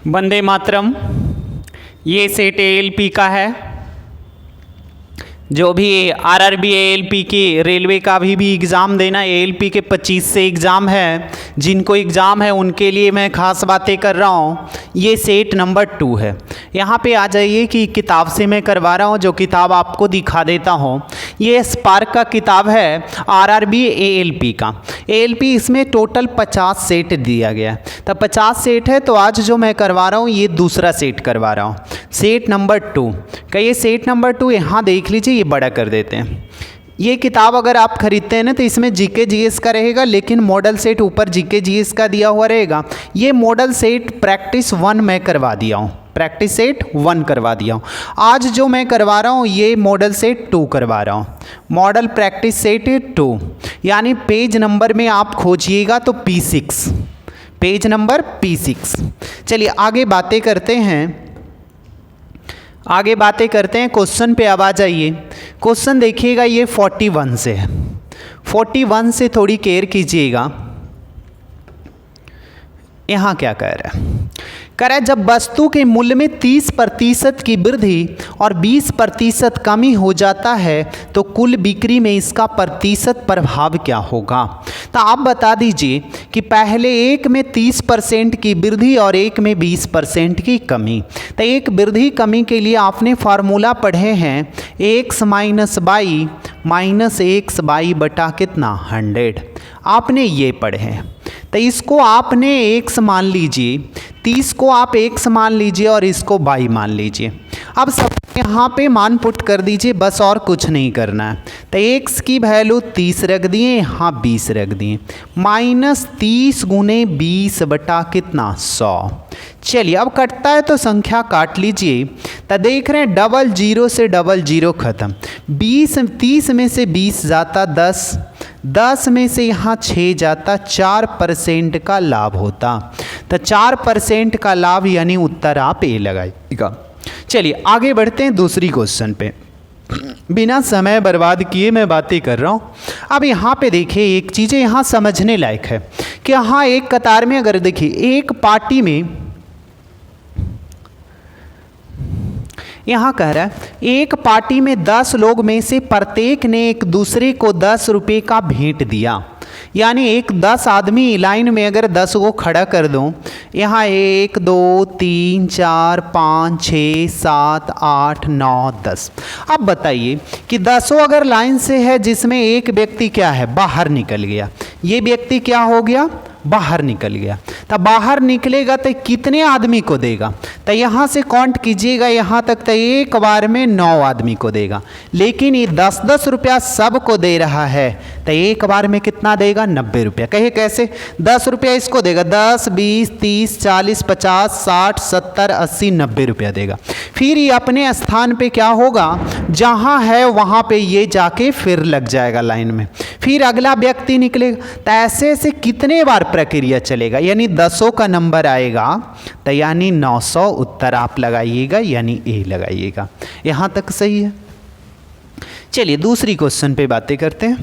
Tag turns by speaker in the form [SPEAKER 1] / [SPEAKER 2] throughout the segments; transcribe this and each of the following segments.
[SPEAKER 1] वंदे मातरम। ये set ALP का है। जो भी आरआरबी एएलपी की रेलवे का भी एग्ज़ाम देना, एएलपी के 25 से एग्ज़ाम है, जिनको एग्ज़ाम है उनके लिए मैं ख़ास बातें कर रहा हूँ। ये सेट नंबर 2 है। यहाँ पे आ जाइए कि किताब से मैं करवा रहा हूँ, जो किताब आपको दिखा देता हूँ। ये स्पार्क का किताब है, आरआरबी एएलपी का। एएलपी इसमें टोटल 50 सेट दिया गया है। तब 50 सेट है, तो आज जो मैं करवा रहा हूँ ये दूसरा सेट करवा रहा हूँ, सेट नंबर 2 का। ये सेट नंबर 2 यहाँ देख लीजिए, ये बड़ा कर देते हैं। ये किताब अगर आप खरीदते हैं ना, तो इसमें जीके जीएस का रहेगा, लेकिन मॉडल सेट ऊपर जीके जीएस का दिया हुआ रहेगा। ये मॉडल सेट प्रैक्टिस 1 मैं करवा दिया हूँ, प्रैक्टिस सेट 1 करवा दिया हूँ। आज जो मैं करवा रहा हूँ ये मॉडल सेट 2 करवा रहा हूँ, मॉडल प्रैक्टिस सेट 2। यानी पेज नंबर में आप खोजिएगा तो P6, पेज नंबर P6। चलिए आगे बातें करते हैं, क्वेश्चन पे अब आ जाइए। क्वेश्चन देखिएगा, ये 41 से है। 41 से थोड़ी केयर कीजिएगा। यहाँ क्या कह रहा है? कह रहा है जब वस्तु के मूल्य में 30% की वृद्धि और 20% कमी हो जाता है तो कुल बिक्री में इसका प्रतिशत प्रभाव क्या होगा। तो आप बता दीजिए कि पहले एक में 30% की वृद्धि और एक में 20% की कमी। तो एक वृद्धि कमी के लिए आपने फार्मूला पढ़े हैं, x minus by minus x by बटा कितना 100, आपने ये पढ़े हैं। तो इसको आपने x मान लीजिए, 30 को आप x मान लीजिए और इसको बाई मान लीजिए। अब सब यहाँ पे मान पुट कर दीजिए, बस और कुछ नहीं करना है। तो x की वैल्यू 30 रख दिए, यहाँ 20 रख दिए, माइनस 30 गुने 20 बटा कितना 100। चलिए अब कटता है तो संख्या काट लीजिए। तो देख रहे हैं डबल जीरो से डबल जीरो खत्म, 30 में से 20 जाता 10 में से यहाँ 6 जाता, 4% का लाभ होता। तो 4% का लाभ, यानी उत्तर आप ए लगाइएगा। चलिए आगे बढ़ते हैं दूसरी क्वेश्चन पे। बिना समय बर्बाद किए मैं बातें कर रहा हूँ। अब यहाँ पे देखिए, एक चीज़ें यहाँ समझने लायक है कि यहाँ एक कतार में अगर देखिए एक पार्टी में, यहाँ कह रहा है एक पार्टी में 10 लोग में से प्रत्येक ने एक दूसरे को 10 रुपये का भेंट दिया। यानी एक 10 आदमी लाइन में अगर 10 को खड़ा कर दूं, यहाँ 1 2 3 4 5 6 7 8 9 10। अब बताइए कि 10 अगर लाइन से है, जिसमें एक व्यक्ति क्या है, बाहर निकल गया। ये व्यक्ति क्या हो गया, बाहर निकल गया। तब बाहर निकलेगा तो कितने आदमी को देगा। तो यहाँ से काउंट कीजिएगा यहाँ तक, तो एक बार में 9 आदमी को देगा। लेकिन ये 10-10 रुपया सबको दे रहा है, तो एक बार में कितना देगा, 90 रुपया। कहिए कैसे, 10 रुपया इसको देगा, 10 20 30 40 50 60 70 80 90 रुपया देगा। फिर ये अपने स्थान पे क्या होगा, जहाँ है वहाँ पे ये जाके फिर लग जाएगा लाइन में, फिर अगला व्यक्ति निकलेगा। तो ऐसे ऐसे कितने बार प्रक्रिया चलेगा, यानी 10 का नंबर आएगा, तो यानी 900 उत्तर आप लगाइएगा, यानी ए लगाइएगा। यहाँ तक सही है। चलिए दूसरी क्वेश्चन पे बातें करते हैं।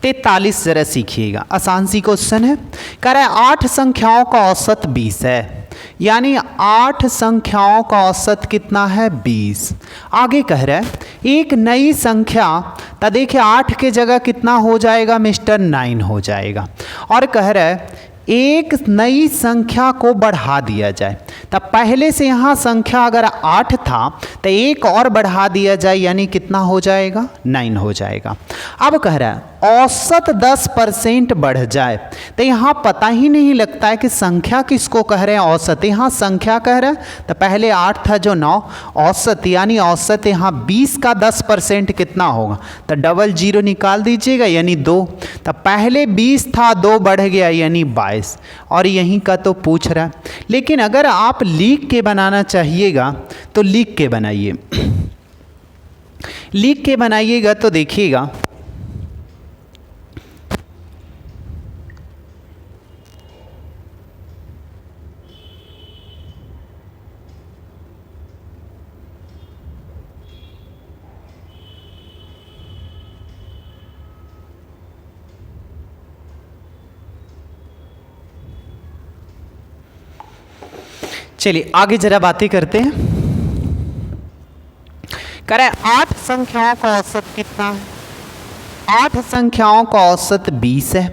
[SPEAKER 1] 43 जरा सीखिएगा, आसान सी क्वेश्चन है। कह रहा है 8 संख्याओं का औसत 20 है, यानी 8 संख्याओं का औसत कितना है, 20। आगे कह रहा है एक नई संख्या, तो देखिए 8 के जगह कितना हो जाएगा मिस्टर, 9 हो जाएगा। और कह रहा है एक नई संख्या को बढ़ा दिया जाए। तब पहले से यहाँ संख्या अगर 8 था, तो एक और बढ़ा दिया जाए, यानी कितना हो जाएगा, 9 हो जाएगा। अब कह रहा है औसत 10% बढ़ जाए। तो यहाँ पता ही नहीं लगता है कि संख्या किसको कह रहे हैं, औसत। यहाँ संख्या कह रहा है, तो पहले 8 था जो 9, औसत यानी औसत यहाँ 20 का 10% कितना होगा, तो डबल जीरो निकाल दीजिएगा, यानी 2। तो पहले 20 था, 2 बढ़ गया, यानी 22। और यहीं का तो पूछ रहा है। लेकिन अगर आप लिख के बनाना चाहिएगा तो लिख के बनाइए, लिख के बनाइएगा तो देखिएगा चलिए आगे जरा बातें करते हैं। कह रहे 8 संख्याओं का औसत कितना है? 8 संख्याओं का औसत 20 है।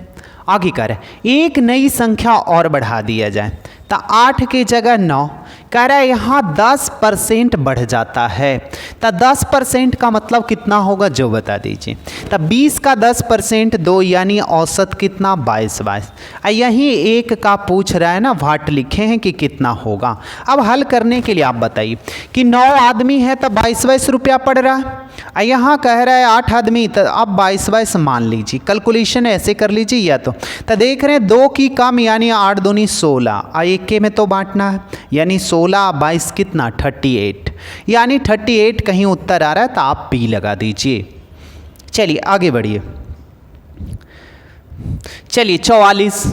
[SPEAKER 1] आगे कह रहे एक नई संख्या और बढ़ा दिया जाए तो 8 की जगह 9। कह रहा है यहाँ 10% बढ़ जाता है। तो 10% का मतलब कितना होगा जो बता दीजिए। तो 20 का 10% 2 यानी औसत कितना 22। यहीं एक का पूछ रहा है ना, वाट लिखे हैं कि कितना होगा। अब हल करने के लिए आप बताइए कि 9 आदमी है तो 22 रुपया पड़ रहा है। यहाँ कह रहा है 8 आदमी, तो अब 22 मान लीजिए। कैलकुलेशन ऐसे कर लीजिए या तो देख रहे हैं 2 की कम यानी 8 दूनी 16, एक के में तो बांटना है यानी 16 22 कितना 38, यानी 38 कहीं उत्तर आ रहा है तो आप पी लगा दीजिए। चलिए आगे बढ़िए। चलिए 44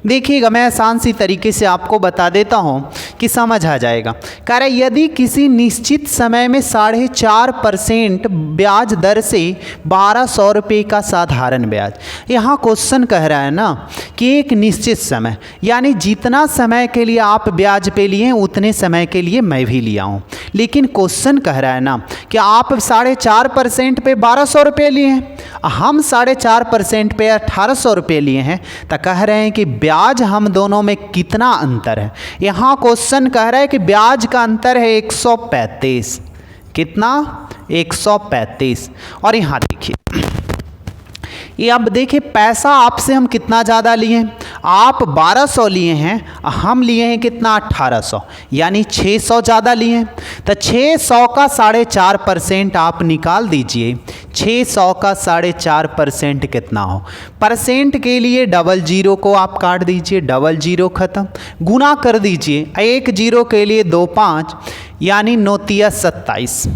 [SPEAKER 1] देखिएगा, मैं आसान सी तरीके से आपको बता देता हूं कि समझ आ जाएगा। कह रहा है यदि किसी निश्चित समय में 4.5% ब्याज दर से 1200 रुपये का साधारण ब्याज। यहाँ क्वेश्चन कह रहा है ना कि एक निश्चित समय यानी जितना समय के लिए आप ब्याज पे लिए हैं उतने समय के लिए मैं भी लिया हूँ, लेकिन क्वेश्चन कह रहा है ना कि आप 4.5% पे 1200 रुपये लिए हैं, हम 4.5% पे 1800 रुपये लिए हैं, तो कह रहे हैं कि ब्याज हम दोनों में कितना अंतर है। यहाँ क्वेश्चन कह रहा है कि ब्याज का अंतर है 135। कितना 135। और यहाँ देखिए ये अब देखिए पैसा आपसे हम कितना ज़्यादा लिए हैं, आप 1200 लिए हैं, हम लिए हैं कितना 1800 यानी 600 ज़्यादा लिए हैं। तो 600 का 4.5% आप निकाल दीजिए। 600 का 4.5% कितना हो। परसेंट के लिए 00 को आप काट दीजिए, 00 ख़त्म, गुना कर दीजिए 1 0 के लिए 2 5 यानी 9 तिया 27।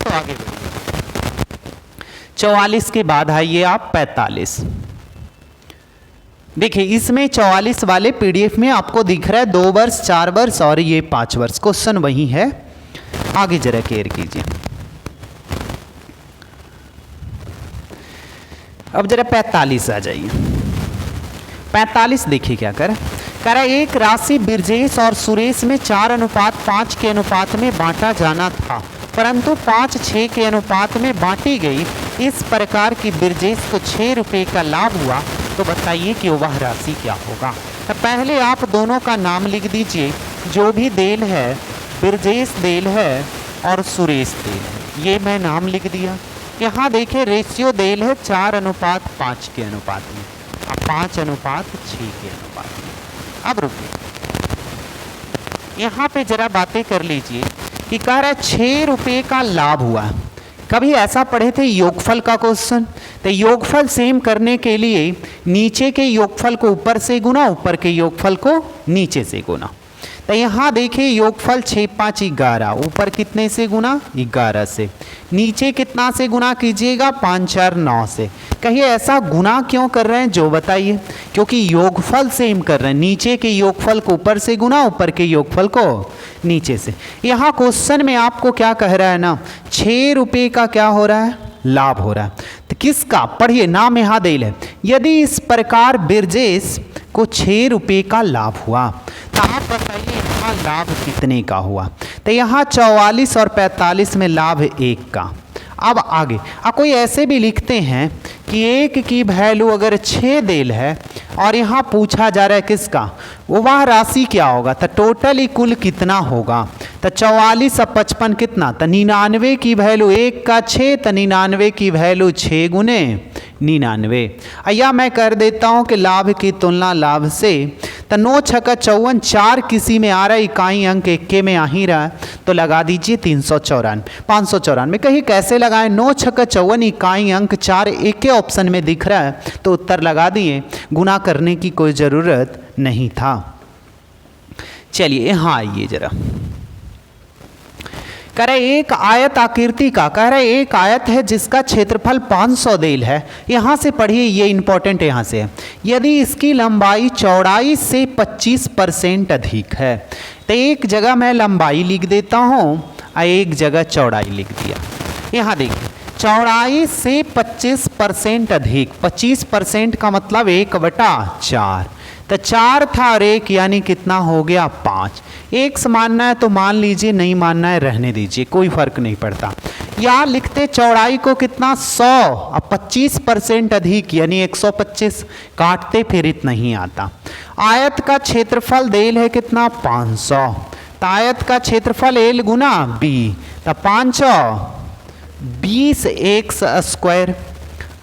[SPEAKER 1] तो आगे 44 के बाद आइए आप 45। देखिए इसमें 44 वाले पीडीएफ में आपको दिख रहा है 2 वर्ष 4 वर्ष और ये 5 वर्ष। क्वेश्चन वही है, आगे जरा केयर कीजिए। अब जरा 45 आ जाइए। 45 देखिए क्या कर रहा है एक राशि ब्रजेश और सुरेश में 4:5 के अनुपात में बांटा जाना था, परंतु 5:6 के अनुपात में बांटी गई। इस प्रकार की ब्रजेश को 6 रुपये का लाभ हुआ, तो बताइए कि वह राशि क्या होगा। तो पहले आप दोनों का नाम लिख दीजिए। जो भी देल है, ब्रजेश देल है और सुरेश देल है, ये मैं नाम लिख दिया। यहाँ देखिए रेशियो देल है 4:5 के अनुपात में, अब 5:6 के अनुपात में। अब रुकिए, यहाँ पे जरा बातें कर लीजिए कि कह रहा है 6 रुपये का लाभ हुआ। कभी ऐसा पढ़े थे योगफल का क्वेश्चन, तो योगफल सेम करने के लिए नीचे के योगफल को ऊपर से गुना, ऊपर के योगफल को नीचे से गुना। तो यहाँ देखिए योगफल 6 5 11, ऊपर कितने से गुना 11 से, नीचे कितना से गुना कीजिएगा 5 4 9 से। कहिए ऐसा गुना क्यों कर रहे हैं जो बताइए, क्योंकि योगफल सेम कर रहे हैं, नीचे के योगफल को ऊपर से गुना, ऊपर के योगफल को नीचे से। यहाँ क्वेश्चन में आपको क्या कह रहा है ना, 6 रुपये का क्या हो रहा है लाभ हो रहा है। तो किसका पढ़िए, नाम यहाँ देल है। यदि इस प्रकार ब्रजेश को 6 रुपये का लाभ हुआ, तो आप बताइए यहाँ लाभ कितने का हुआ। तो यहाँ 44 और 45 में लाभ 1 का। अब आगे कोई ऐसे भी लिखते हैं कि 1 की वैल्यू अगर 6 देल है और यहाँ पूछा जा रहा है किसका, वह राशि क्या होगा। तो टोटल कुल कितना होगा। तो 44 और 55 कितना, तो 99 की वैल्यू 1 का 6, तो 99 की वैल्यू 6 गुने 99। या मैं कर देता हूँ कि लाभ की तुलना लाभ से, तो 9 6 54, 4 किसी में आ रहा है, इकाई अंक 1 के में आ ही रहा है, तो लगा दीजिए 394 594। कहीं कैसे लगाएं, 9 6 54 इकाई अंक 4 1 के ऑप्शन में दिख रहा है, तो उत्तर लगा दिए, गुना करने की कोई ज़रूरत नहीं था। चलिए यहाँ आइए जरा, कह रहे एक आयत आकृति का, कह रहे एक आयत है जिसका क्षेत्रफल 500 देल है। यहाँ से पढ़िए, ये इंपॉर्टेंट यहाँ से है। यदि इसकी लंबाई चौड़ाई से 25% अधिक है, तो एक जगह मैं लंबाई लिख देता हूँ और एक जगह चौड़ाई लिख दिया। यहाँ देखिए, चौड़ाई से 25% अधिक, 25% का मतलब 1/4, तो 4 था और 1 यानी कितना हो गया 5। एक से मानना है तो मान लीजिए, नहीं मानना है रहने दीजिए, कोई फर्क नहीं पड़ता। या लिखते चौड़ाई को कितना 100 और 25% अधिक यानी 125, काटते फिर इतना ही आता। आयत का क्षेत्रफल देल है कितना 500, तो आयत का क्षेत्रफल एल गुना बी, तो 520 एक्स स्क्वायर।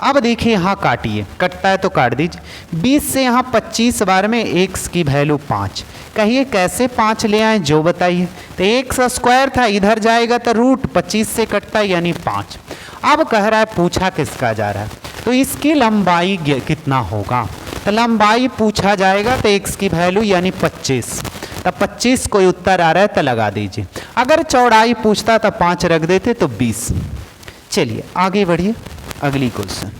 [SPEAKER 1] अब देखिए यहाँ काटिए, कटता है तो काट दीजिए। 20 से यहाँ 25 बार में x की वैल्यू 5। कहिए कैसे 5 ले आए जो बताइए। तो एक्स स्क्वायर था, इधर जाएगा तो रूट 25 से कटता है यानी 5। अब कह रहा है पूछा किसका जा रहा है, तो इसकी लंबाई कितना होगा। तो लंबाई पूछा जाएगा तो x की वैल्यू यानी 25, तो 25 कोई उत्तर आ रहा है तो लगा दीजिए। अगर चौड़ाई पूछता तो 5 रख देते तो 20। चलिए आगे बढ़िए, अगली क्वेश्चन।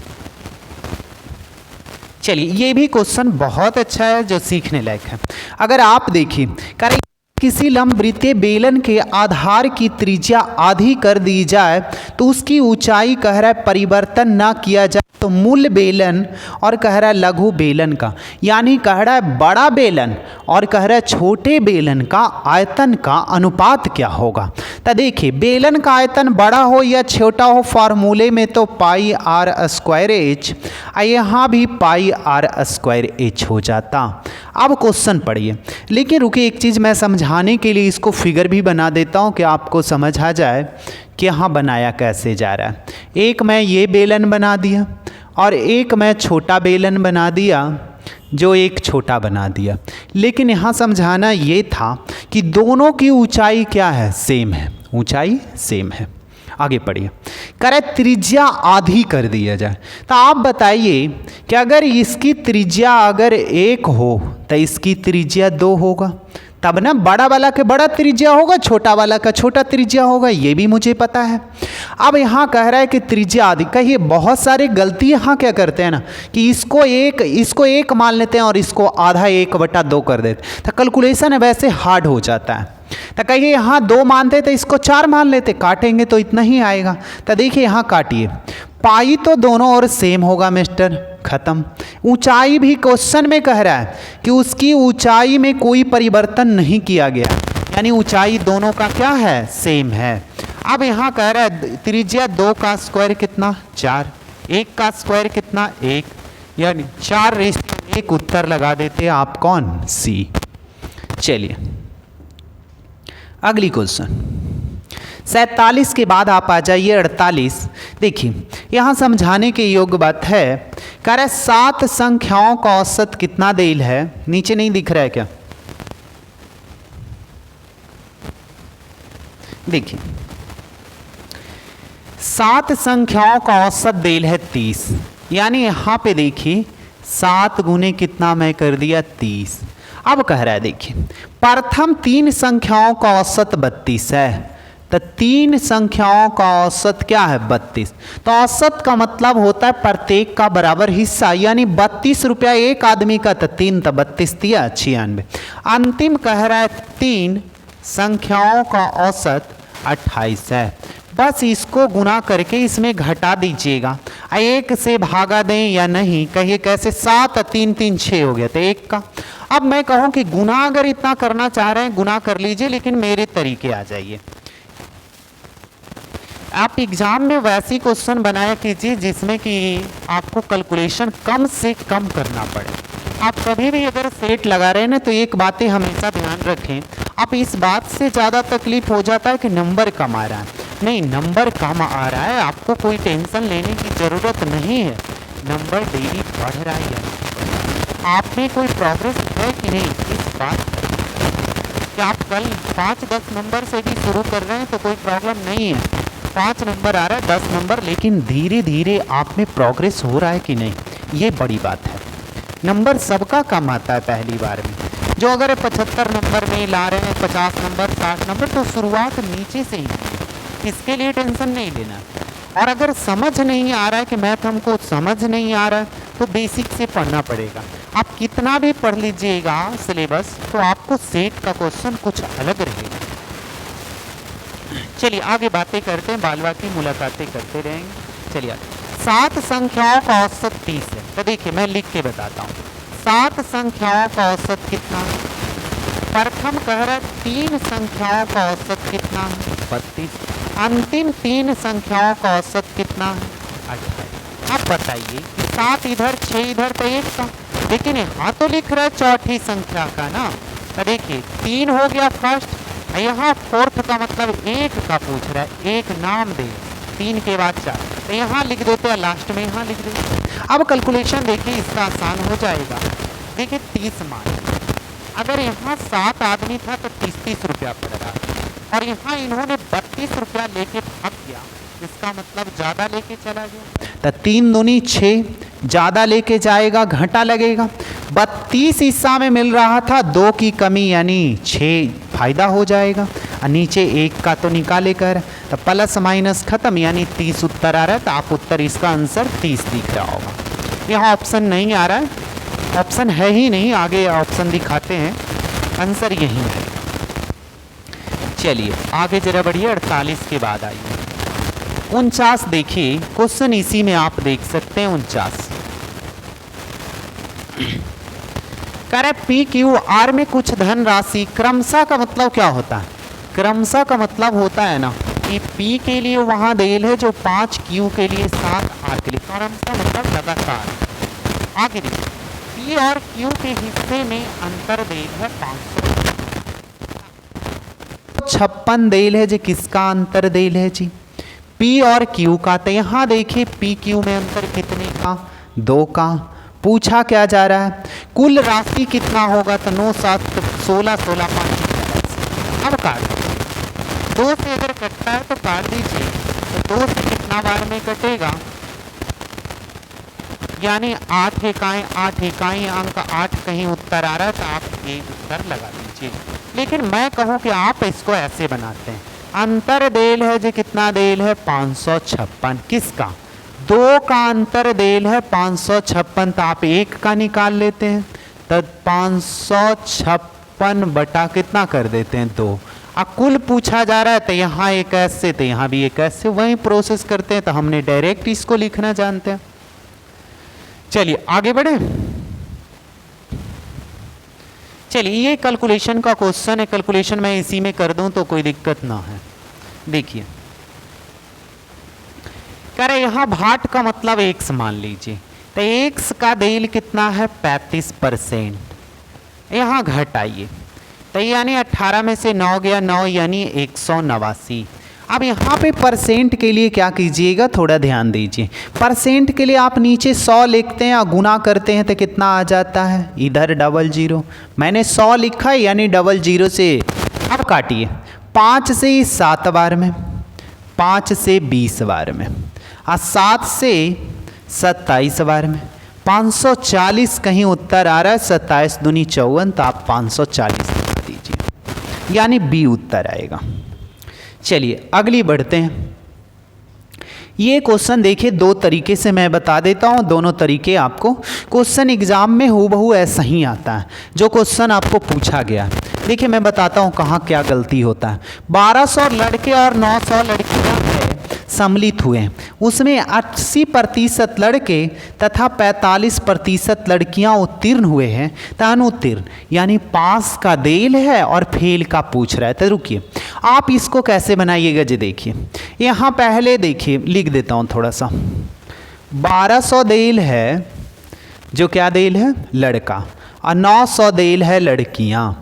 [SPEAKER 1] चलिए ये भी क्वेश्चन बहुत अच्छा है जो सीखने लायक है। अगर आप देखिए, करें किसी लंबवृत्तीय बेलन के आधार की त्रिज्या आधी कर दी जाए तो उसकी ऊंचाई कह रहा है परिवर्तन ना किया जाए तो मूल बेलन और कह रहा है लघु बेलन का, यानी कह रहा है बड़ा बेलन और कह रहा है छोटे बेलन का आयतन का अनुपात क्या होगा। तो देखिए बेलन का आयतन बड़ा हो या छोटा हो, फार्मूले में तो पाई आर स्क्वायर एच, यहाँ भी पाई आर स्क्वायर एच हो जाता। अब क्वेश्चन पढ़िए, लेकिन रुकिए एक चीज़ मैं समझाने के लिए इसको फिगर भी बना देता हूँ कि आपको समझ आ जाए कि यहाँ बनाया कैसे जा रहा है। एक मैं ये बेलन बना दिया और एक मैं छोटा बेलन बना दिया, जो एक छोटा बना दिया। लेकिन यहाँ समझाना ये था कि दोनों की ऊंचाई क्या है, सेम है, ऊंचाई सेम है। आगे पढ़िए, करे त्रिज्या आधी कर दिया जाए। तो आप बताइए कि अगर इसकी त्रिज्या अगर 1 हो तो इसकी त्रिज्या 2 होगा, तब ना बड़ा वाला के बड़ा त्रिज्या होगा, छोटा वाला का छोटा त्रिज्या होगा, ये भी मुझे पता है। अब यहाँ कह रहा है कि त्रिज्या आधी, कहिए बहुत सारे गलती यहाँ क्या करते हैं ना कि इसको एक मान लेते हैं और इसको आधा 1/2 कर देते, तो कैलकुलेशन वैसे हार्ड हो जाता है। तो कहिए यहाँ 2 मानते तो इसको 4 मान लेते, काटेंगे तो इतना ही आएगा। तो देखिए यहाँ काटिए, पाई तो दोनों ओर सेम होगा मिस्टर, खत्म। ऊंचाई भी क्वेश्चन में कह रहा है कि उसकी ऊंचाई में कोई परिवर्तन नहीं किया गया, यानी ऊंचाई दोनों का क्या है, सेम है। अब यहाँ कह रहा है त्रिज्या 2 का स्क्वायर कितना 4, 1 का स्क्वायर कितना 1, यानी 4/1 उत्तर लगा देते आप कौन, सी। चलिए अगली क्वेश्चन 47 के बाद आप आ जाइए 48। देखिए यहाँ समझाने के योग्य बात है, कह रहा है 7 संख्याओं का औसत कितना देल है, नीचे नहीं दिख रहा है क्या, देखिए 7 संख्याओं का औसत देल है 30, यानी यहाँ पे देखिए 7 गुने कितना मैं कर दिया 30। अब कह रहा है देखिए प्रथम 3 संख्याओं का औसत 32 है, तो 3 संख्याओं का औसत क्या है 32। तो औसत का मतलब होता है प्रत्येक का बराबर हिस्सा, यानी 32 रुपया एक आदमी का, तो 3 तो 32 दिया 96। अंतिम कह रहा है 3 संख्याओं का औसत 28 है। बस इसको गुना करके इसमें घटा दीजिएगा, 1 से भागा दें या नहीं, कहिए कैसे, 7 3 3 6 हो गया, तो 1 का। अब मैं कहूँ कि गुना अगर इतना करना चाह रहे हैं गुना कर लीजिए, लेकिन मेरे तरीके आ जाइए। आप एग्जाम में वैसी क्वेश्चन बनाया कीजिए जिसमें कि आपको कैलकुलेशन कम से कम करना पड़े। आप कभी भी अगर सेट लगा रहे हैं ना तो एक बातें हमेशा ध्यान रखें, आप इस बात से ज़्यादा तकलीफ हो जाता है कि नंबर कम आ रहा है, नहीं नंबर कम आ रहा है, आपको कोई टेंशन लेने की ज़रूरत नहीं है, नंबर डेली बढ़ रहा है। आप में कोई प्रोग्रेस है कि नहीं, इस बात कि आप कल 5-10 नंबर से भी शुरू कर रहे हैं तो कोई प्रॉब्लम नहीं है, 5 नंबर आ रहा है 10 नंबर, लेकिन धीरे धीरे आप में प्रोग्रेस हो रहा है कि नहीं, ये बड़ी बात है। नंबर सबका कम आता है पहली बार में, जो अगर 75 नंबर में ला रहे हैं 50 नंबर 60 नंबर, तो शुरुआत नीचे से ही इसके लिए टेंशन नहीं लेना। और अगर समझ नहीं आ रहा है कि मैथ हमको समझ नहीं आ रहा है तो बेसिक से पढ़ना पड़ेगा। आप कितना भी पढ़ लीजिएगा सिलेबस तो आपको सेट का क्वेश्चन कुछ अलग रहेगा। चलिए आगे बातें करते हैं, बाल बाकी मुलाकातें करते रहेंगे। चलिए 7 संख्याओं का औसत 30 है। तो देखिए मैं लिख के बताता हूँ। 7 संख्याओं का औसत कितना है? प्रथम कह रहा है 3 संख्याओं का औसत कितना है? 32। अंतिम 3 संख्याओं का औसत कितना है? 28। अब बताइए 7 इधर 6 इधर तो 1 का, लेकिन यहाँ तो लिख रहा है चौथी संख्या का ना। तो देखिए 3 हो गया फर्स्ट, यहाँ फोर्थ का मतलब 1 का पूछ रहा है, 1 नाम दे, 3 के बाद 4, तो यहाँ लिख देते हैं लास्ट में, यहाँ लिख देते। अब कैलकुलेशन देखिए इसका आसान हो जाएगा। देखिए 30 मान, अगर यहाँ 7 आदमी था तो 30 रुपया पड़ रहा, और यहाँ इन्होंने 32 रुपया लेके भाग गया, इसका मतलब ज़्यादा लेके चला गया। तो 3 दूनी 6, ज़्यादा लेके जाएगा घाटा लगेगा। 32 हिस्सा में मिल रहा था, 2 की कमी यानी 6 फायदा हो जाएगा, और नीचे 1 का तो निकाले कर, तो प्लस माइनस खत्म, यानी 30 उत्तर आ रहा है। तो आप उत्तर इसका आंसर 30 दिख रहा होगा। यहाँ ऑप्शन नहीं आ रहा है, ऑप्शन है ही नहीं, आगे ऑप्शन दिखाते हैं, आंसर यही है। चलिए आगे जरा बढ़िए, 48 के बाद आइए 49। देखिए क्वेश्चन इसी में आप देख सकते हैं 49। कह रहे पी क्यू आर में कुछ धन राशि, क्रमशः का मतलब क्या होता है? क्रमशः का मतलब होता है ना कि पी के लिए वहां देल है जो 5, क्यू के लिए 7, आर के लिए क्रमशः मतलब लगातार। आगे देखिए पी और क्यू के हिस्से में अंतर देल है 556 देल है जी, किसका अंतर देल है जी? पी और क्यू का। तो यहाँ देखिए पी क्यू में अंतर कितने का? 2 का। पूछा क्या जा रहा है? कुल राशि कितना होगा? तो 9 7 16 16 5। अब काट 2 से अगर कटता है तो काट दीजिए, तो 2 से कितना बार में कटेगा? यानी 8 इकाई 8 इकाई अंक 8 कहीं उत्तर आ रहा है, तो आप ये उत्तर लगा दीजिए। लेकिन मैं कहूँ कि आप इसको ऐसे बनाते हैं, अंतर देल है जी, कितना देल है? 556। किसका? 2 का अंतर देल है 556, तो आप 1 का निकाल लेते हैं, तो 556 बटा कितना कर देते हैं? 2। अब कुल पूछा जा रहा है, तो यहाँ एक ऐसे, तो यहाँ भी एक ऐसे, वही प्रोसेस करते हैं। तो हमने डायरेक्ट इसको लिखना जानते हैं। चलिए आगे बढ़े। चलिए ये कैलकुलेशन का क्वेश्चन है, कैलकुलेशन मैं इसी में कर दूं तो कोई दिक्कत ना है। देखिए कह रहे यहाँ भाट का मतलब x मान लीजिए, तो x का देल कितना है? 35%। यहाँ घटाइए, तो यानी 18 में से 9 गया 9, यानी 189। अब यहाँ पे परसेंट के लिए क्या कीजिएगा, थोड़ा ध्यान दीजिए। परसेंट के लिए आप नीचे 100 लिखते हैं और गुना करते हैं तो कितना आ जाता है? इधर 00, मैंने 100 लिखा है यानी 00 से। अब काटिए 5 से 7 बार में, 5 से 20 बार में, और 7 से 27 बार में, 540 कहीं उत्तर आ रहा है। 27 दूनी 54, तो आप 540 लिख दीजिए, यानी बी उत्तर आएगा। चलिए अगली बढ़ते हैं। ये क्वेश्चन देखिए 2 तरीके से मैं बता देता हूँ, दोनों तरीके आपको क्वेश्चन एग्जाम में हूबहू ऐसा ही आता है जो क्वेश्चन आपको पूछा गया है। देखिए मैं बताता हूँ कहाँ क्या गलती होता है। 1200 लड़के और 900 लड़कियाँ सम्मिलित हुए हैं, उसमें 80% लड़के तथा 45% लड़कियां उत्तीर्ण हुए हैं, तो अनुत्तीर्ण यानी पास का देल है और फेल का पूछ रहा है। तो रुकिए आप इसको कैसे बनाइएगा जी। देखिए यहाँ पहले देखिए लिख देता हूँ थोड़ा सा। 1200 देल है जो क्या देल है? लड़का, और 900 देल है लड़कियां।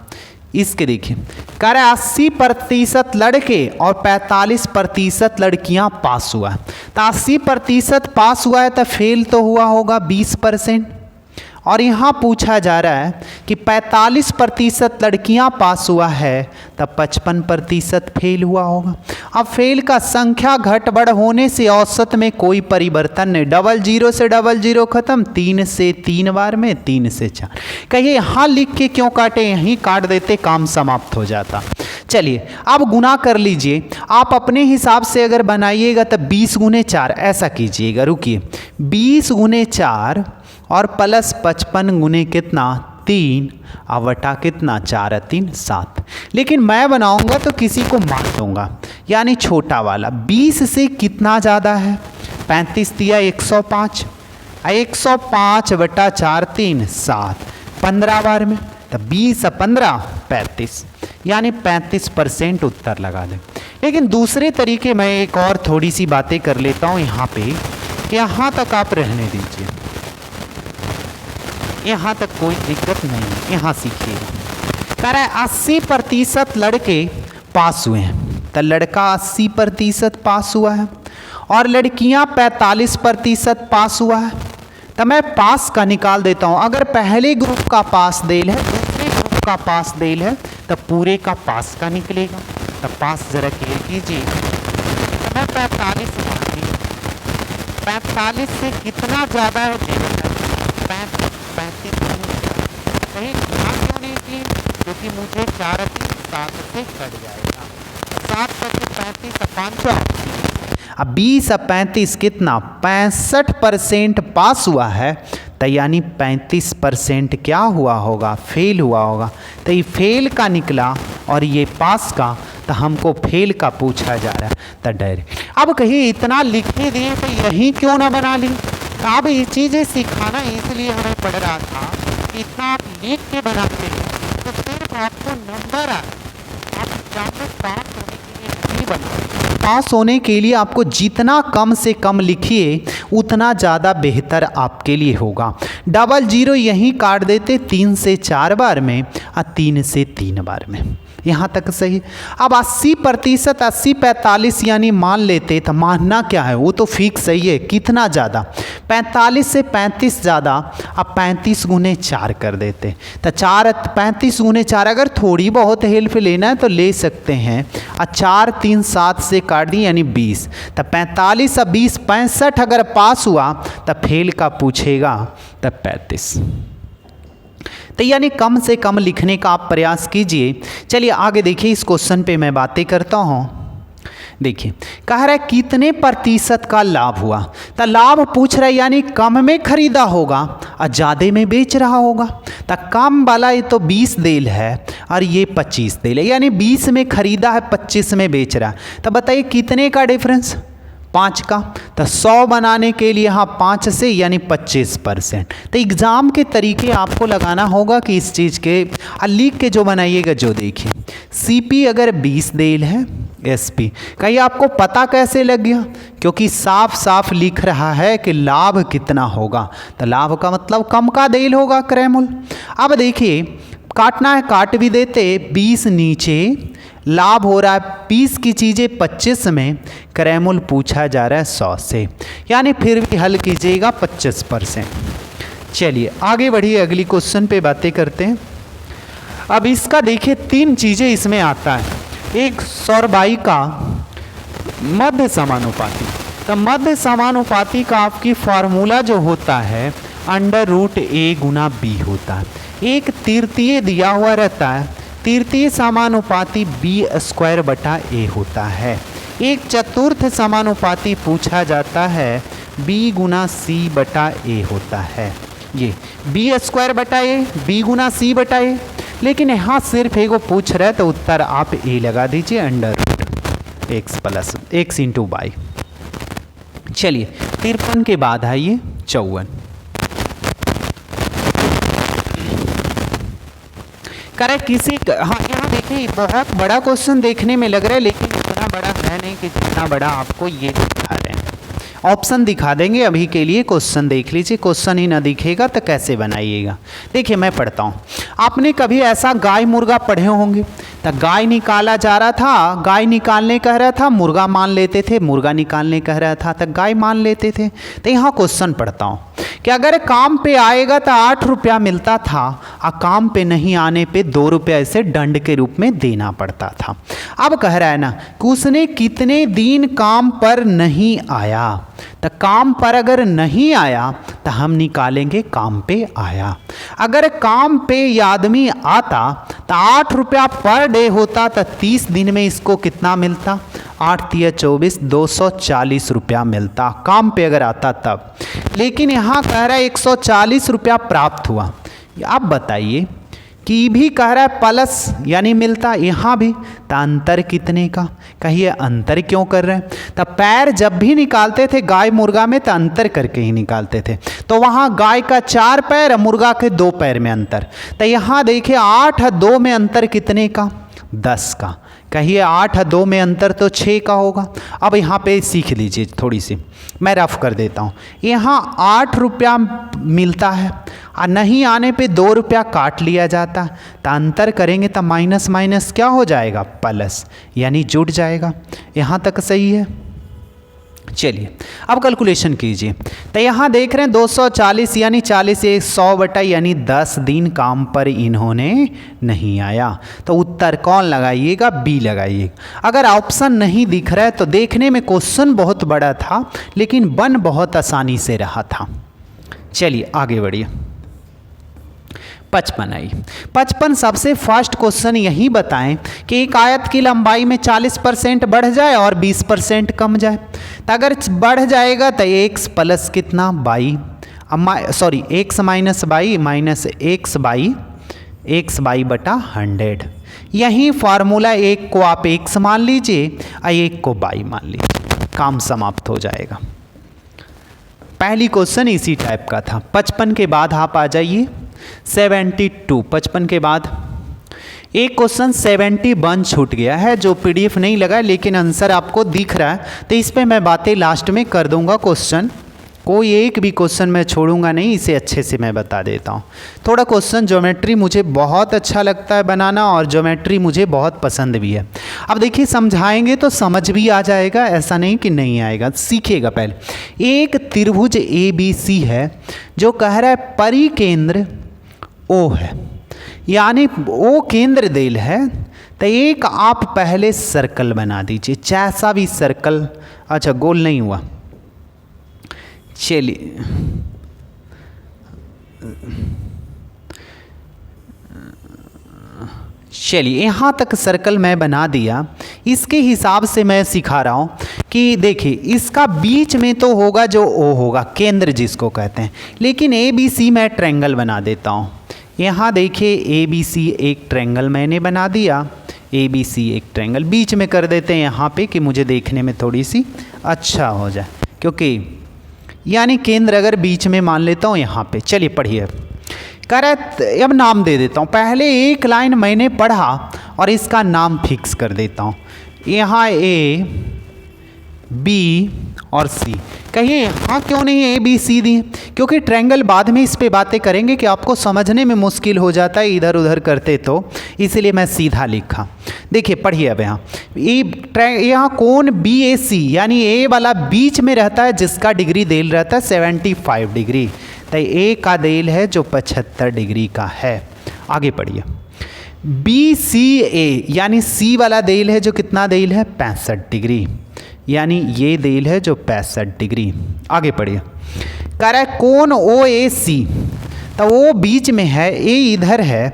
[SPEAKER 1] इसके देखिए कह रहे 80% लड़के और 45% लड़कियां पास हुआ है, तो 80% पास हुआ है तो फेल तो हुआ होगा 20%, और यहाँ पूछा जा रहा है कि 45% लड़कियाँ पास हुआ है तब 55% फेल हुआ होगा। अब फेल का संख्या घट बढ़ होने से औसत में कोई परिवर्तन नहीं, 00 से 00 खत्म, 3 से 3 बार में, 3 से 4। कहिए यहाँ लिख के क्यों काटे, यहीं काट देते, काम समाप्त हो जाता। चलिए अब गुना कर लीजिए, आप अपने हिसाब से अगर बनाइएगा तो 20 गुने 4 ऐसा कीजिएगा। रुकिए, 20 गुने 4 और प्लस 55 गुने कितना 3 और वटा कितना 4 3 7। लेकिन मैं बनाऊंगा तो किसी को मार दूंगा, यानी छोटा वाला 20 से कितना ज़्यादा है, 35 दिया 105, 105 वटा 4 3 7, 15 बार में, तो 20 और 15 35, यानी 35% उत्तर लगा दें। लेकिन दूसरे तरीके मैं एक और थोड़ी सी बातें कर लेता हूँ यहाँ पे, कि यहाँ तक आप रहने दीजिए, यहाँ तक कोई दिक्कत नहीं है, यहाँ सीखिएगा। कह रहा है 80% लड़के पास हुए हैं, तो लड़का 80% पास हुआ है और लड़कियाँ 45% पास हुआ है। तो मैं पास का निकाल देता हूँ। अगर पहले ग्रुप का पास देल है, दूसरे ग्रुप का पास देल है, तो पूरे का पास का निकलेगा। तो पास जरा क्लियर कीजिए। मैं 45 से कितना ज़्यादा है, 35 कहीं ध्यान क्यों नहीं किए, क्योंकि मुझे 4 3 7 से कट जाएगा, 7 35 5। अब 20 और 35 कितना 65% पास हुआ है, तो यानी 35% क्या हुआ होगा, फेल हुआ होगा। तो ये फेल का निकला और ये पास का, तो हमको फेल का पूछा जा रहा है। तो डायरेक्ट अब कहीं इतना लिखने दिए तो यही क्यों ना बना ली। तो अब ये चीज़ें सिखाना इसलिए हमें पड़ रहा था कि इतना आप लिख के बनाते हैं तो सिर्फ आपको नंबर आ, आप एग्जाम में पास होने के लिए नहीं बनाते। पास होने के लिए आपको जितना कम से कम लिखिए उतना ज़्यादा बेहतर आपके लिए होगा। 00 यहीं काट देते 3 से 4 बार में और 3 से 3 बार में, यहाँ तक सही। अब 80% 80 45 यानी मान लेते, तो मानना क्या है, वो तो फिक्स सही है। कितना ज़्यादा, 45 से 35 ज़्यादा। अब 35 गुने 4 कर देते, तो 35 गुने 4। अगर थोड़ी बहुत हेल्प लेना है तो ले सकते हैं। और 4 3 7 से काट दी यानी 20, तो 45 और 20 65। अगर पास हुआ तो फेल का पूछेगा, तो 35। तो यानी कम से कम लिखने का आप प्रयास कीजिए। चलिए आगे देखिए, इस क्वेश्चन पे मैं बातें करता हूँ। देखिए कह रहा है कितने प्रतिशत का लाभ हुआ। तो लाभ पूछ रहा है, यानी कम में खरीदा होगा और ज़्यादा में बेच रहा होगा। तो कम वाला ये तो 20 देल है और ये 25 देल है, यानी 20 में खरीदा है 25 में बेच रहा है। तो बताइए कितने का डिफरेंस, 5 का। तो 100 बनाने के लिए यहाँ 5 से यानी 25%। तो एग्ज़ाम के तरीके आपको लगाना होगा कि इस चीज़ के लिख के जो बनाइएगा। जो देखिए CP अगर 20 देल है, SP कहीं आपको पता कैसे लग गया, क्योंकि साफ साफ लिख रहा है कि लाभ कितना होगा। तो लाभ का मतलब कम का देल होगा क्रयमूल्य। अब देखिए काटना है, काट भी देते, 20 नीचे, लाभ हो रहा है 20 की चीज़ें 25 में, क्रयमूल्य पूछा जा रहा है 100 से, यानी फिर भी हल कीजिएगा 25%। चलिए आगे बढ़िए, अगली क्वेश्चन पे बातें करते हैं। अब इसका देखिए 3 चीज़ें इसमें आता है। एक सौरबाई का मध्य समानुपाती। तो मध्य समानुपाती का आपकी फार्मूला जो होता है √A गुना B होता है। एक तृतीय दिया हुआ रहता है, तृतीय समानुपाती B² A होता है। एक चतुर्थ समानुपाती पूछा जाता है B गुना C/A होता है। ये B² A, B Guna C/A। लेकिन यहाँ सिर्फ एक पूछ रहा है तो उत्तर आप A लगा दीजिए, √x + x × y। चलिए 53 के बाद आइए 54। करे किसी, हाँ यहाँ देखिए बहुत बड़ा क्वेश्चन देखने में लग रहा है, लेकिन इतना बड़ा है नहीं कि जितना बड़ा आपको ये दिखा रहे हैं। ऑप्शन दिखा देंगे, अभी के लिए क्वेश्चन देख लीजिए। क्वेश्चन ही ना दिखेगा तो कैसे बनाइएगा। देखिए मैं पढ़ता हूँ। आपने कभी ऐसा गाय मुर्गा पढ़े होंगे। तो गाय निकाला जा रहा था, गाय निकालने कह रहा था, मुर्गा मान लेते थे, मुर्गा निकालने कह रहा था तो गाय मान लेते थे। तो यहाँ क्वेश्चन पढ़ता हूँ। कि अगर काम पे आएगा तो 8 रुपया मिलता था और काम पे नहीं आने पे 2 रुपया ऐसे दंड के रूप में देना पड़ता था। अब कह रहा है ना कि उसने कितने दिन काम पर नहीं आया, तो काम पर अगर नहीं आया तो हम निकालेंगे काम पे आया। अगर काम पे ये आदमी आता तो 8 रुपया पर डे होता तो 30 दिन में इसको कितना मिलता, 8 तिया 24, 240 रुपया मिलता काम पे अगर आता तब। लेकिन यहाँ कह रहा है 140 रुपया प्राप्त हुआ। आप बताइए कि भी कह रहा है प्लस यानी मिलता, यहाँ भी तो अंतर कितने का, कहिए अंतर क्यों कर रहे हैं। तो पैर जब भी निकालते थे गाय मुर्गा में तो अंतर करके ही निकालते थे, तो वहाँ गाय का 4 पैर मुर्गा के 2 पैर में अंतर। तो यहाँ देखिए 8 और 2 में अंतर कितने का, 10 का। कहिए 8 और 2 में अंतर तो 6 का होगा। अब यहाँ पे सीख लीजिए थोड़ी सी, मैं रफ कर देता हूँ। यहाँ 8 रुपया मिलता है और नहीं आने पे 2 रुपया काट लिया जाता, तो अंतर करेंगे तो माइनस माइनस क्या हो जाएगा, प्लस, यानी जुड़ जाएगा। यहाँ तक सही है। चलिए अब कैलकुलेशन कीजिए। तो यहाँ देख रहे हैं 240 यानी 40 से 100 बटा यानी 10 दिन काम पर इन्होंने नहीं आया। तो उत्तर कौन लगाइएगा, बी लगाइएगा। अगर ऑप्शन नहीं दिख रहा है तो देखने में क्वेश्चन बहुत बड़ा था लेकिन बन बहुत आसानी से रहा था। चलिए आगे बढ़िए। 55 आई। 55 सबसे फर्स्ट क्वेश्चन यही बताएं कि एक आयत की लंबाई में 40% बढ़ जाए और 20% कम जाए। तो अगर बढ़ जाएगा तो x प्लस कितना by, sorry x minus by minus x by बटा 100। यही फार्मूला एक को आप x मान लीजिए और एक को बाई मान लीजिए, काम समाप्त हो जाएगा। पहली क्वेश्चन इसी टाइप का था। 55 के बाद आप आ जाइए 72। 55 के बाद एक क्वेश्चन 71 छूट गया है जो पीडीएफ नहीं लगा लेकिन आंसर आपको दिख रहा है, तो इस पे मैं बातें लास्ट में कर दूंगा। क्वेश्चन कोई एक भी क्वेश्चन मैं छोड़ूंगा नहीं, इसे अच्छे से मैं बता देता हूँ। थोड़ा क्वेश्चन ज्योमेट्री मुझे बहुत अच्छा लगता है बनाना और ज्योमेट्री मुझे बहुत पसंद भी है। अब देखिए समझाएंगे तो समझ भी आ जाएगा, ऐसा नहीं कि नहीं आएगा, सीखिएगा। पहले एक त्रिभुज ABC है जो कह रहा है परिकेंद्र O है, यानी O केंद्र देल है। तो एक आप पहले सर्कल बना दीजिए, जैसा भी सर्कल, अच्छा गोल नहीं हुआ, चलिए यहाँ तक सर्कल मैं बना दिया। इसके हिसाब से मैं सिखा रहा हूँ कि देखिए इसका बीच में तो होगा जो O होगा, केंद्र जिसको कहते हैं, लेकिन ABC मैं ट्रायंगल बना देता हूँ। यहाँ देखिए ABC एक ट्रायंगल मैंने बना दिया, ABC एक ट्रायंगल बीच में कर देते हैं यहाँ पे कि मुझे देखने में थोड़ी सी अच्छा हो जाए, क्योंकि यानी केंद्र अगर बीच में मान लेता हूँ यहाँ पे। चलिए पढ़िए, करेक्ट। अब नाम दे देता हूँ, पहले एक लाइन मैंने पढ़ा और इसका नाम फिक्स कर देता हूँ। यहाँ A B और C, कहिए यहाँ क्यों नहीं ABC दी, क्योंकि ट्रायंगल बाद में इस पे बातें करेंगे कि आपको समझने में मुश्किल हो जाता है इधर उधर करते, तो इसलिए मैं सीधा लिखा। देखिए पढ़िए अब यहाँ कोण BAC यानी A वाला बीच में रहता है जिसका डिग्री देल रहता है 75 डिग्री, तो A का देल है जो 75 डिग्री का है। आगे पढ़िए। BCA यानी C वाला देल है जो कितना देल है 65 डिग्री, यानी ये देल है जो 65 डिग्री। आगे पढ़िए। कह रहा है कोण OAC, तो O बीच में है, A इधर है,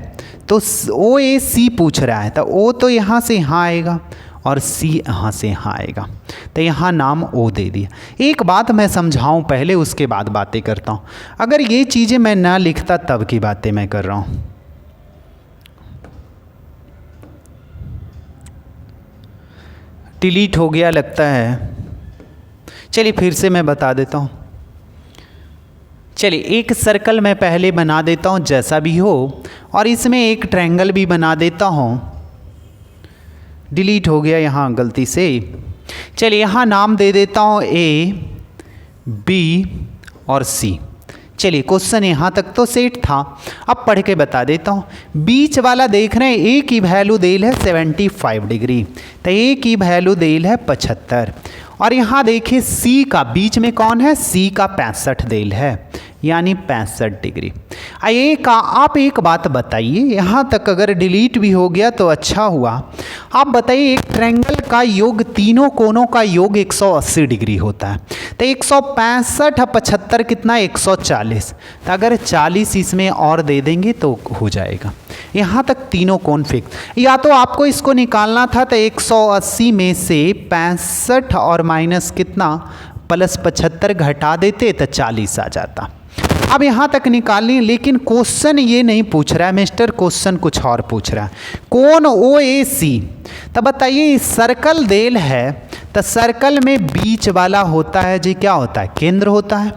[SPEAKER 1] तो OAC पूछ रहा है, तो O तो यहाँ से यहाँ आएगा और C यहाँ से यहाँ आएगा, तो यहाँ नाम O दे दिया। एक बात मैं समझाऊं पहले, उसके बाद बातें करता हूँ। अगर ये चीज़ें मैं ना लिखता तब की बातें मैं कर रहा हूँ। डिलीट हो गया लगता है, चलिए फिर से मैं बता देता हूँ। चलिए एक सर्कल मैं पहले बना देता हूँ जैसा भी हो, और इसमें एक ट्रायंगल भी बना देता हूँ। डिलीट हो गया यहाँ गलती से। चलिए यहाँ नाम दे देता हूँ A B और C। चलिए क्वेश्चन यहाँ तक तो सेट था, अब पढ़ के बता देता हूँ। बीच वाला देख रहे हैं A की वैल्यू देल है 75 डिग्री, तो A की वैल्यू देल है 75, और यहाँ देखिए C का बीच में कौन है, C का 65 देल है, यानी 65 डिग्री। आप एक बात बताइए, यहाँ तक अगर डिलीट भी हो गया तो अच्छा हुआ। आप बताइए, एक ट्रायंगल का योग, तीनों कोनों का योग 180 डिग्री होता है, तो 165 और 75 कितना, 140। तो अगर 40 इसमें और दे देंगे तो हो जाएगा। यहाँ तक तीनों कोण फिक्स। या तो आपको इसको निकालना था, तो 180 में से 65 और माइनस कितना, प्लस 75 घटा देते तो 40 आ जाता। अब यहाँ तक निकालनी, लेकिन क्वेश्चन ये नहीं पूछ रहा है मिस्टर, क्वेश्चन कुछ और पूछ रहा है। कोण OAC, तो बताइए सर्कल देल है, तो सर्कल में बीच वाला होता है जी, क्या होता है, केंद्र होता है।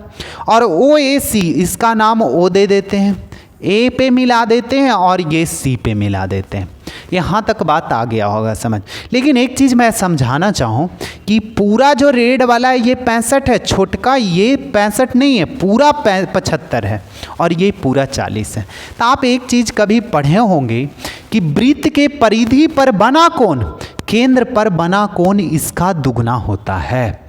[SPEAKER 1] और OAC इसका नाम O दे देते हैं, A पे मिला देते हैं और ये C पे मिला देते हैं। यहाँ तक बात आ गया होगा समझ। लेकिन एक चीज़ मैं समझाना चाहूँ कि पूरा जो रेड वाला है ये 65 है, छोटका ये 65 नहीं है, पूरा 75 है और ये पूरा 40 है। तो आप एक चीज़ कभी पढ़े होंगे कि वृत्त के परिधि पर बना कोण, केंद्र पर बना कोण इसका दुगना होता है,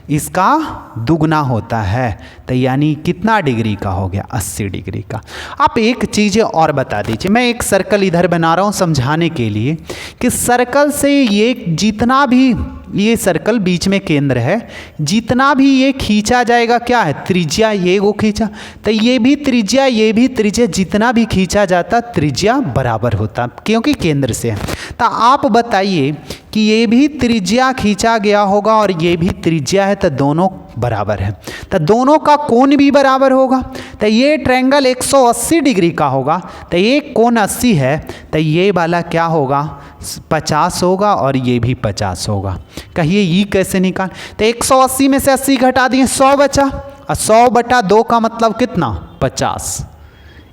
[SPEAKER 1] इसका दुगना होता है। तो यानी कितना डिग्री का हो गया, 80 डिग्री का। आप एक चीज़ और बता दीजिए, मैं एक सर्कल इधर बना रहा हूँ समझाने के लिए कि सर्कल से ये जितना भी, ये सर्कल बीच में केंद्र है, जितना भी ये खींचा जाएगा क्या है, त्रिज्या, ये वो खींचा, तो ये भी त्रिज्या, ये भी त्रिज्या, जितना भी खींचा जाता त्रिज्या बराबर होता क्योंकि केंद्र से है। तो आप बताइए कि ये भी त्रिज्या खींचा गया होगा और ये भी त्रिज्या है, तो दोनों बराबर है, तो दोनों का कोण भी बराबर होगा। तो ये ट्रायंगल 180 डिग्री का होगा, तो ये कोण 80 है, तो ये वाला क्या होगा, 50 होगा और ये भी 50 होगा। कहिए ये कैसे निकाल, तो 180 में से 80 घटा दिए, 100 बचा, और 100/2 का मतलब कितना, 50।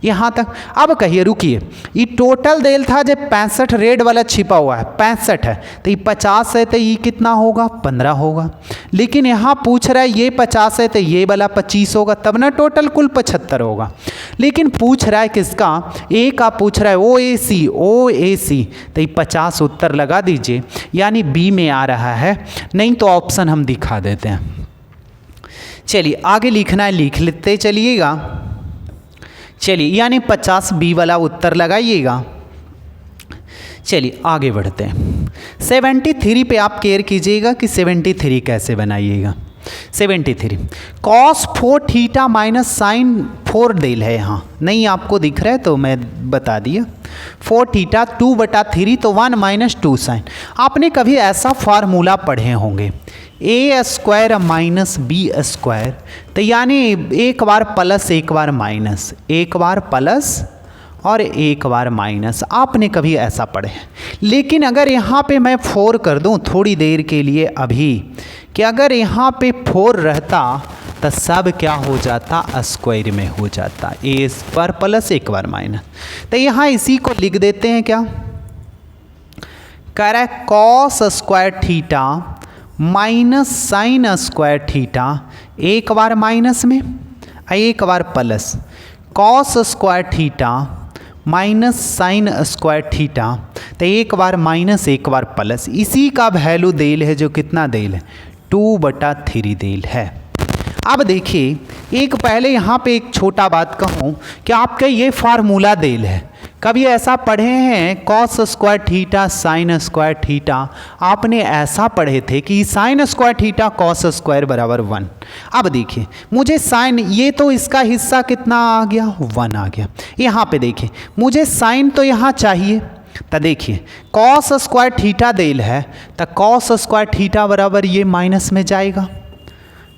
[SPEAKER 1] यहाँ तक। अब कहिए, रुकिए, ये टोटल देल था जो 65 रेड वाला छिपा हुआ है, 65 है, तो ये 50 है, तो ये कितना होगा, 15 होगा। लेकिन यहाँ पूछ रहा है ये 50 है, तो ये वाला 25 होगा, तब ना टोटल कुल 75 होगा। लेकिन पूछ रहा है किसका, ए का पूछ रहा है, OAC, तो ये 50 उत्तर लगा दीजिए, यानी बी में आ रहा है। नहीं तो ऑप्शन हम दिखा देते हैं। चलिए आगे लिखना है, लिख लेते चलिएगा। चलिए यानी 50 बी वाला उत्तर लगाइएगा। चलिए आगे बढ़ते हैं। 73 पे आप केयर कीजिएगा कि 73 कैसे बनाइएगा। 73 cos 4 थीटा माइनस साइन 4 देल है, यहाँ नहीं आपको दिख रहा है तो मैं बता दिया। 4 थीटा 2/3 तो 1 - 2 साइन। आपने कभी ऐसा फार्मूला पढ़े होंगे, A² माइनस B², तो यानी एक बार प्लस एक बार माइनस, एक बार प्लस और एक बार माइनस, आपने कभी ऐसा पढ़े। लेकिन अगर यहाँ पे मैं 4 कर दूँ थोड़ी देर के लिए अभी, कि अगर यहाँ पे 4 रहता तो सब क्या हो जाता, स्क्वायर में हो जाता, एक बार प्लस एक बार माइनस। तो यहाँ इसी को लिख देते हैं, क्या कह रहा है, cos² theta minus sin² theta, एक बार माइनस में एक बार plus, cos² theta minus sin² theta, तो एक बार माइनस एक बार प्लस, इसी का वैल्यू देल है, जो कितना देल है, 2/3 देल है। अब देखिए, एक पहले यहाँ पे एक छोटा बात कहूँ कि आपके ये फार्मूला देल है, कभी ऐसा पढ़े हैं cos² थीटा sin² थीटा, आपने ऐसा पढ़े थे कि sin² थीटा cos² बराबर 1। अब देखिए मुझे साइन, ये तो इसका हिस्सा कितना आ गया, 1 आ गया। यहाँ पे देखिए मुझे साइन तो यहाँ चाहिए, तो देखिए cos² थीटा देल है, तो cos² थीटा बराबर ये माइनस में जाएगा,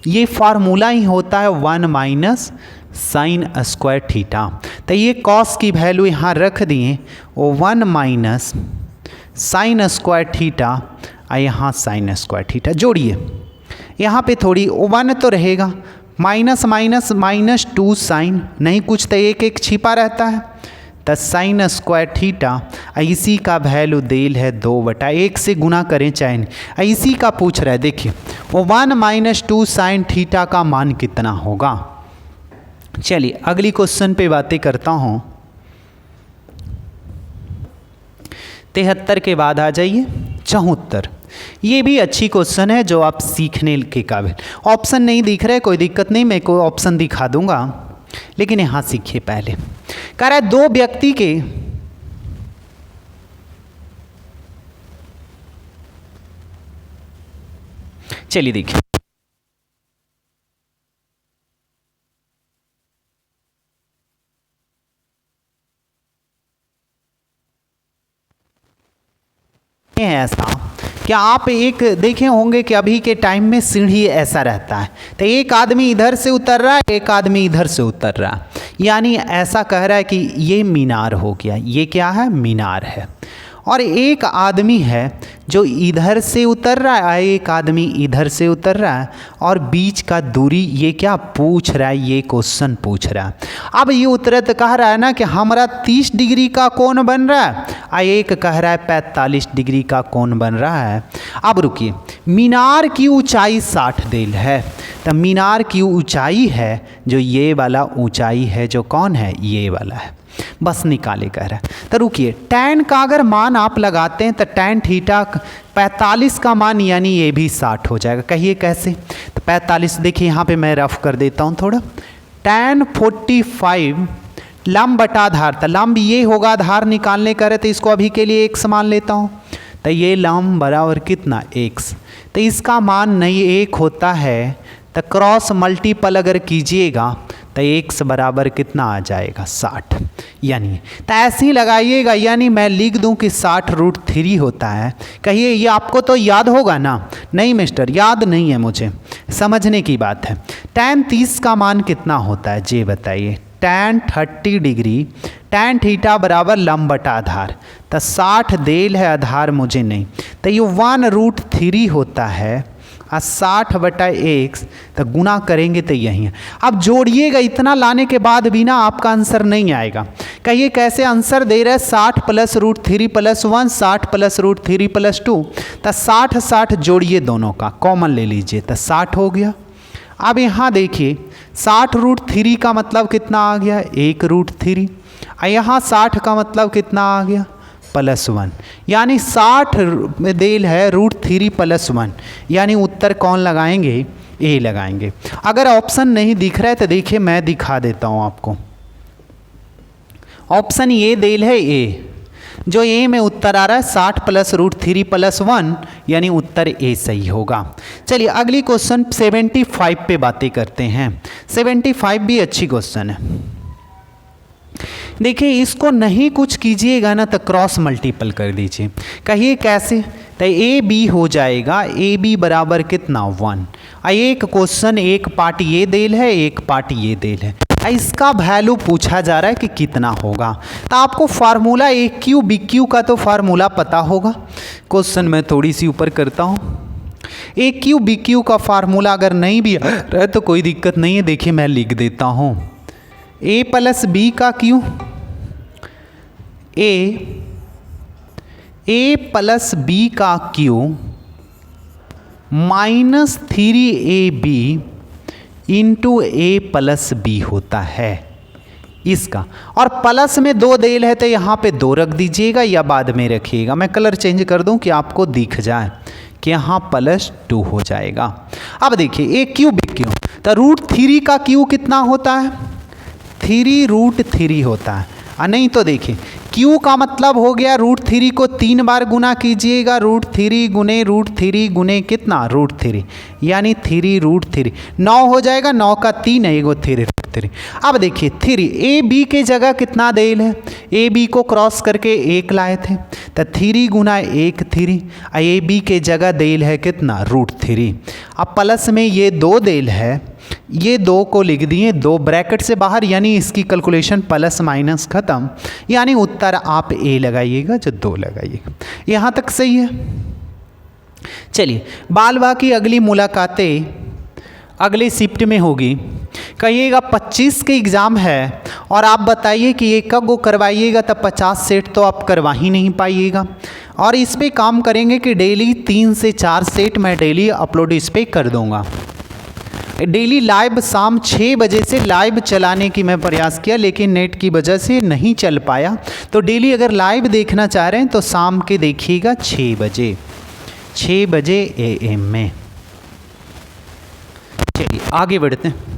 [SPEAKER 1] ये फार्मूला ही होता है 1 - sin² थीटा। तो ये cos की वैल्यू यहाँ रख दिए, वो 1 - sin² थीटा, और यहाँ sin² थीटा जोड़िए, यहाँ पे थोड़ी 1 तो रहेगा, माइनस माइनस -2 साइन, नहीं कुछ तो एक एक छिपा रहता है, तो sin² थीटा, इसी का वैल्यू देल है 2/1 से गुना करें चाहे नहीं, इसी का पूछ रहा है। देखिए वो 1 - 2 साइन थीटा का मान कितना होगा। चलिए अगली क्वेश्चन पे बातें करता हूँ। 73 के बाद आ जाइए 74। ये भी अच्छी क्वेश्चन है जो आप सीखने के काबिल। ऑप्शन नहीं दिख रहे, कोई दिक्कत नहीं, मैं कोई ऑप्शन दिखा दूंगा। लेकिन यहां सीखिए पहले। कह रहा है दो व्यक्ति के चलिए देखिए, है ऐसा कि आप एक देखे होंगे कि अभी के टाइम में सीढ़ी ऐसा रहता है, तो एक आदमी इधर से उतर रहा है, एक आदमी इधर से उतर रहा है, यानी ऐसा कह रहा है कि ये मीनार हो गया। ये क्या है? मीनार है। और एक आदमी है जो इधर से उतर रहा है, एक आदमी इधर से उतर रहा है, और बीच का दूरी ये क्या पूछ रहा है? ये क्वेश्चन पूछ रहा है। अब ये उत्तर कह रहा है ना कि हमारा 30 डिग्री का कोण बन रहा है, और एक कह रहा है 45 डिग्री का कोण बन रहा है। अब रुकिए, मीनार की ऊंचाई 60 डेल है, तो मीनार की ऊंचाई है जो ये वाला ऊंचाई है, जो कौन है? ये वाला है। बस निकाले कह रहा है। तो रुकिए, tan का अगर मान आप लगाते हैं तो tan थीटा 45 का मान यानी ये भी 60 हो जाएगा। कहिए कैसे? तो 45 देखिए यहाँ पे मैं रफ कर देता हूँ थोड़ा। tan 45 लंब बटा आधार, तो लंब ये होगा, आधार निकालने का रहे तो इसको अभी के लिए x मान लेता हूँ, तो ये लंब बराबर कितना? x। तो इसका मान नहीं 1 होता है, तो क्रॉस मल्टीपल अगर कीजिएगा तो x बराबर कितना आ जाएगा? 60। यानी तो ऐसे ही लगाइएगा, यानी मैं लिख दूं कि 60√3 होता है। कहिए ये आपको तो याद होगा ना? नहीं मिस्टर, याद नहीं है, मुझे समझने की बात है। tan 30 का मान कितना होता है जी बताइए? tan 30 डिग्री, tan थीटा बराबर लंब बटा आधार, तो 60 डेल है, आधार मुझे नहीं, तो ये 1√3 होता है। 60/x, तो गुना करेंगे तो यही है। अब जोड़िएगा, इतना लाने के बाद भी ना आपका आंसर नहीं आएगा। कहिए कैसे आंसर दे रहे हैं? 60 + √3 + 1, 60 + √3 + 2, तो 60 जोड़िए, दोनों का कॉमन ले लीजिए, तो 60 हो गया। अब यहाँ देखिए 60√3 का मतलब कितना आ गया? 1√3। यहाँ 60 का मतलब कितना आ गया? +1, यानी 60 डेल है √3 + 1, यानी उत्तर कौन लगाएंगे? ए लगाएंगे। अगर ऑप्शन नहीं दिख रहा है तो देखिए मैं दिखा देता हूँ आपको। ऑप्शन ये डेल है ए, जो ए में उत्तर आ रहा है 60 + √3 + 1, यानी उत्तर ए सही होगा। चलिए अगली क्वेश्चन 75 पे बातें करते हैं। 75 भी अच्छी क्वेश्चन है। देखिए इसको नहीं कुछ कीजिएगा ना तो क्रॉस मल्टीपल कर दीजिए। कहिए कैसे? तो ए बी हो जाएगा, ए बी बराबर कितना? 1। एक क्वेश्चन एक पार्ट ये देल है, एक पार्ट ये देल है, इसका वैल्यू पूछा जा रहा है कि कितना होगा। तो आपको फार्मूला ए क्यू बी क्यू का तो फार्मूला पता होगा। क्वेश्चन मैं थोड़ी सी ऊपर करता हूँ। ए क्यू बी क्यू का फार्मूला अगर नहीं भी रहे तो कोई दिक्कत नहीं है, देखिए मैं लिख देता हूँ। ए + बी का क्यू, ए + बी का क्यू -3ab इंटू ए + बी होता है इसका। और प्लस में 2 डेल है तो यहाँ पे 2 रख दीजिएगा या बाद में रखिएगा। मैं कलर चेंज कर दूँ कि आपको दिख जाए कि यहाँ +2 हो जाएगा। अब देखिए ए क्यू बी क्यू, तो √3 का क्यू कितना होता है? 3√3 होता है। नहीं तो देखिए Q का मतलब हो गया √3 को 3 बार गुना कीजिएगा, √3 गुने √3 गुने कितना? √3, यानी 3√3 9 हो जाएगा। 9 का 3 है, एगो 3√3। अब देखिए 3 ए बी के जगह कितना डेल है? ए बी को क्रॉस करके 1 लाए थे, तो 3 गुना 1 3, ए बी के जगह डेल है कितना? √3। अब प्लस में ये 2 डेल है, ये 2 को लिख दिए 2 ब्रैकेट से बाहर, यानी इसकी कैलकुलेशन प्लस माइनस खत्म, यानी उत्तर आप ए लगाइएगा जो 2 लगाइएगा। यहाँ तक सही है। चलिए बाल बाकी अगली मुलाकातें अगले शिफ्ट में होगी। कहिएगा 25 के एग्ज़ाम है और आप बताइए कि एक गो करवाइएगा, तब 50 सेट तो आप करवा ही नहीं पाइएगा। और इस पर काम करेंगे कि डेली 3 से 4 सेट मैं डेली अपलोड इस पर कर दूँगा। डेली लाइव शाम 6 बजे से लाइव चलाने की मैं प्रयास किया, लेकिन नेट की वजह से नहीं चल पाया। तो डेली अगर लाइव देखना चाह रहे हैं तो शाम के देखिएगा 6 बजे AM में। चलिए आगे बढ़ते हैं।